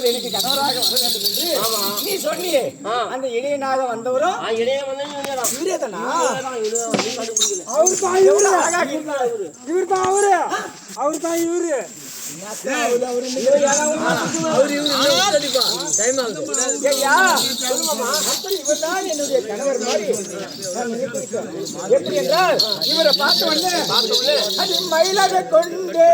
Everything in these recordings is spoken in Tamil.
எனக்கு கணவராக வர வேண்டும் என்று நீ சொன்னியே. அந்த இளையனாக வந்தவரும் என்னுடைய கணவர் எப்படி என்றால் இவரை பார்த்து வந்து மயிலாக கொண்டு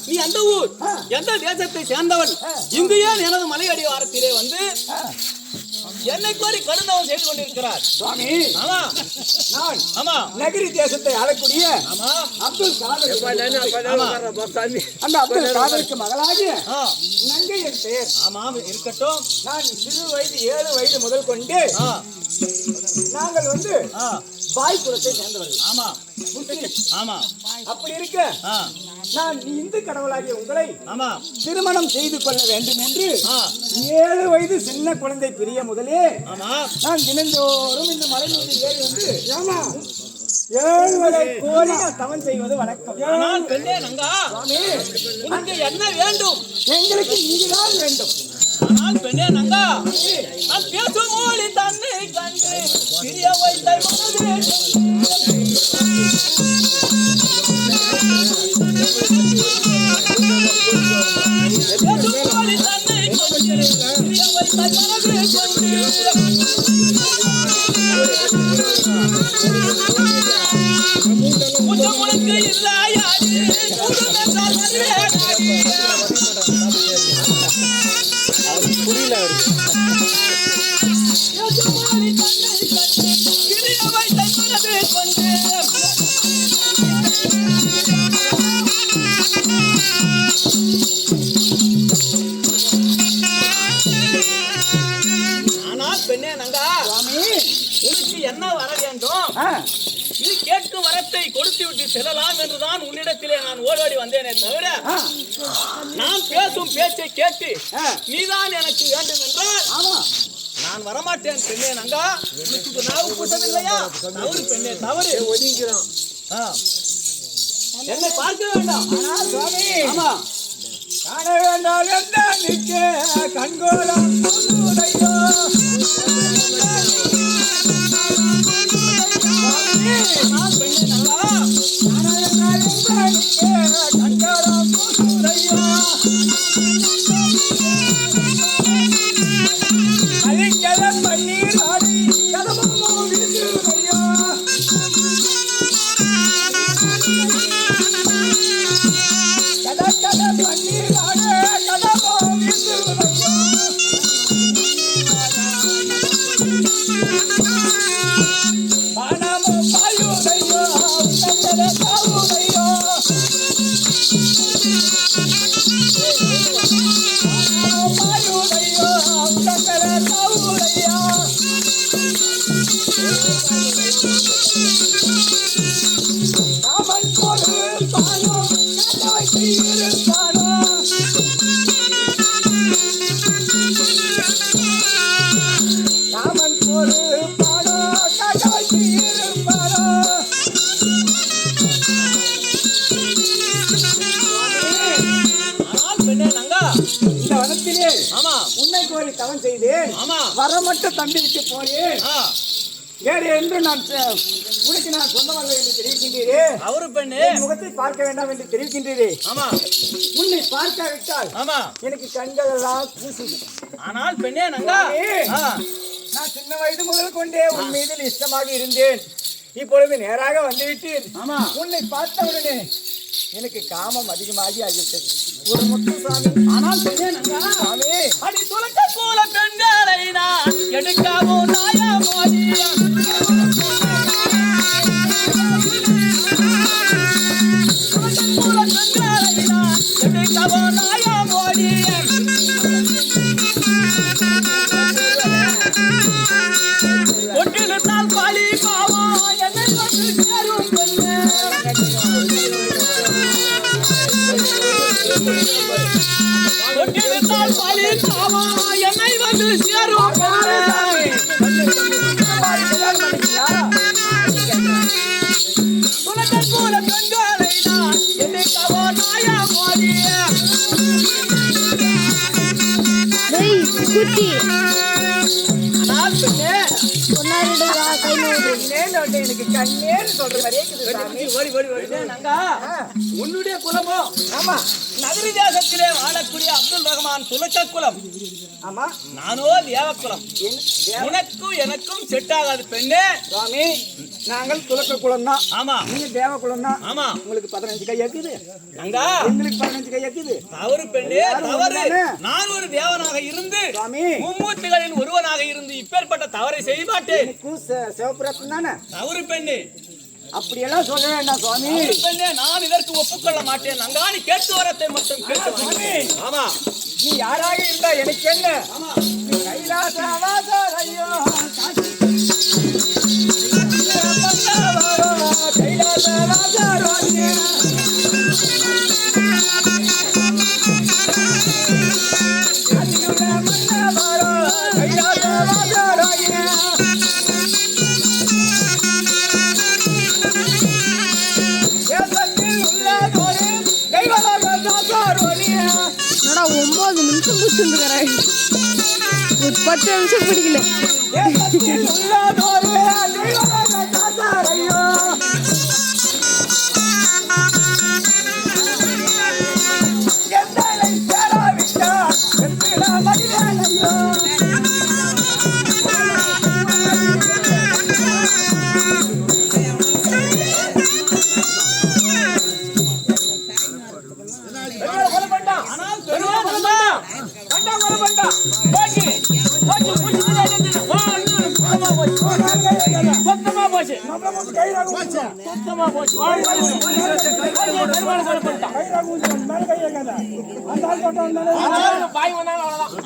நீ அந்த ஊர் எந்த தேசத்தை சேர்ந்தவன்? இங்கு ஏன் எனது மலை அடிவாரத்திலே வந்து என்னை கோரி கருந்தவன் செய்து கொண்டிருக்கிறார்? சுவாமி, ஆமா நகரி தேசத்தை ஆளக்கூடிய அப்துல் அந்த அப்துல் காதருக்கு மகளாகிய நங்கை என் பெயர். ஆமாம் இருக்கட்டும். நான் சிறு வயது 7 வயது முதல் கொண்டு நாங்கள் வந்து பாய்புரத்தை சேர்ந்தவர்கள். ஆமா ஆமா. அப்படி இருக்க நான் இந்து கடவுளாகிய உங்களை திருமணம் செய்து கொள்ள வேண்டும் என்று 7 வயது சின்ன குழந்தை பிரிய முதலே நான் தினந்தோறும் இந்த மலை மீது ஏறி வந்து 7 வரை கோரி தவம் செய்வது வழக்கம். என்ன வேண்டும்? எங்களுக்கு நீதான் வேண்டும். ஆனால் பெண்ணே நங்கா, நான் பேசும் மொழி தன்னை கண்டு பிரிய வைத்த உனக்கு இல்லையாது புரியல. ஆனால் பெண்ணே நங்கா, கேட்கும் வரத்தை கொடுத்து விட்டு செல்லலாம் என்றுதான் உன்னிடத்திலே நான் ஓடோடி வந்தேனே தவிர நான் பேசும் பேச்சை கேட்டு நீதான் எனக்கு வேண்டும் என்றால் நான் வரமாட்டேன் பெண்ணே நங்கா. உனக்கு நாவு கூட்டவில்லையா? தவறு பெண்ணே தவறு. ஒதுங்கிறான். என்னை பார்க்க வேண்டாம். சுவாமி காண வேண்டாம் எந்த நிற்க கண்கோலம் புதுதையோ கண்கோலம் புதுதையோ அழிக்கலம் பன்னீர் ஆடி கதமும் வீசுதையோ தவம் செய்தேன். வர மட்டும் தம்பி விட்டு போறேன் வேறு என்று நான் உனக்கு நான் சொந்தமாக என்று தெரிவிக்கின்றீரே. அவரு பெண்ணே முகத்தை பார்க்க வேண்டாம் என்று தெரிவிக்கின்றீரே. உன்னை பார்க்காவிட்டால் எனக்கு கண்கள் எல்லாம் பூசுது. ஆனால் பெண்ணே நங்கா நான் சின்ன வயது முதல் கொண்டே உன் மீது இஷ்டமாக இருந்தேன். இப்பொழுது நேராக வந்துவிட்டேன். உன்னை பார்த்தவுடனே எனக்கு காமம் அதிகமாகி ஆகிவிட்டது. ஒரு முத்து சாமி. ஆனால் பெண்ணே நங்கா சாமி அடி துளக்க போல பெண்களை நான் எடுக்காமோ நாயமோதியா ஒட்டினால் பாலி பாவா என்னை வந்து சேரும் பெண்ணே ஒட்டினால் பாலி பாவா என்னை வந்து சேரும் துணக்கல் போல பெண்களை நான் என்னை கவோ நாயா மோதிய குட்டி எனக்கு கண்ணேன்னு சொல்ற மாதிரியே உன்னுடைய குலமோ? ஆமா, நகரி தேசத்திலே வாழக்கூடிய அப்துல் ரஹ்மான் துலக்க குலம். ஆமா, நானோ தேவ குலம். உனக்கும் எனக்கும் செட் ஆகாது பெண்ணே. சுவாமி நாங்கள் துலக்க குலம் தான். ஆமா, நீங்க தேவ குலம் தான். ஆமா, உங்களுக்கு 15 கை இருக்குது. நங்கா எங்களுக்கு 15 கை இருக்குது. தவறு பெண்ணே தவறு. நான் ஒரு தேவனாக இருந்து சுவாமி மும்மூர்த்திகளின் ஒருவனாக இருந்து இப்பேற்பட்ட தவறை செய்ய மாட்டேன். சிவபுரத்தம் தானே. தவறு பெண்ணே அப்படியெல்லாம் சொல்ல வேண்டாம் சுவாமி. பெண்ணே நான் இதற்கு ஒப்புக்கொள்ள மாட்டேன். நங்கா நீ கேட்டு வரத்தை மட்டும் கேட்டு. ஆமா, நீ யாராக இருந்தா எனக்கு என்ன? கைலாச ஐயோ கைலாச என்னடா 9 நிமிஷம் பிடிச்சிருந்துக்கிறேன். ஒரு 10 நிமிஷம் பிடிக்கல.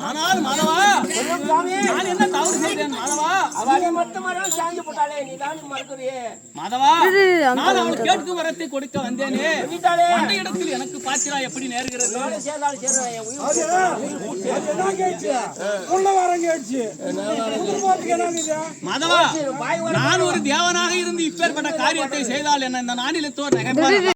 ஆனால் மாணவா நான் என்ன தவறு செய்தேன் மாணவா? மட்டும் சாங்கி போட்டாலே நீ தான் மறுக்கிறியே மாதவா நான் அவள் கேட்கும் வரத்தை கொடுக்க வந்தேனே அந்த இடத்தில் எனக்கு பாத்திரா எப்படி நேருகிறது மாதவா நான் ஒரு தேவனாக இருந்து இப்பேற்பட்ட காரியத்தை செய்தால் என்ன இந்த நானிலத்தோர் நகைப்பார்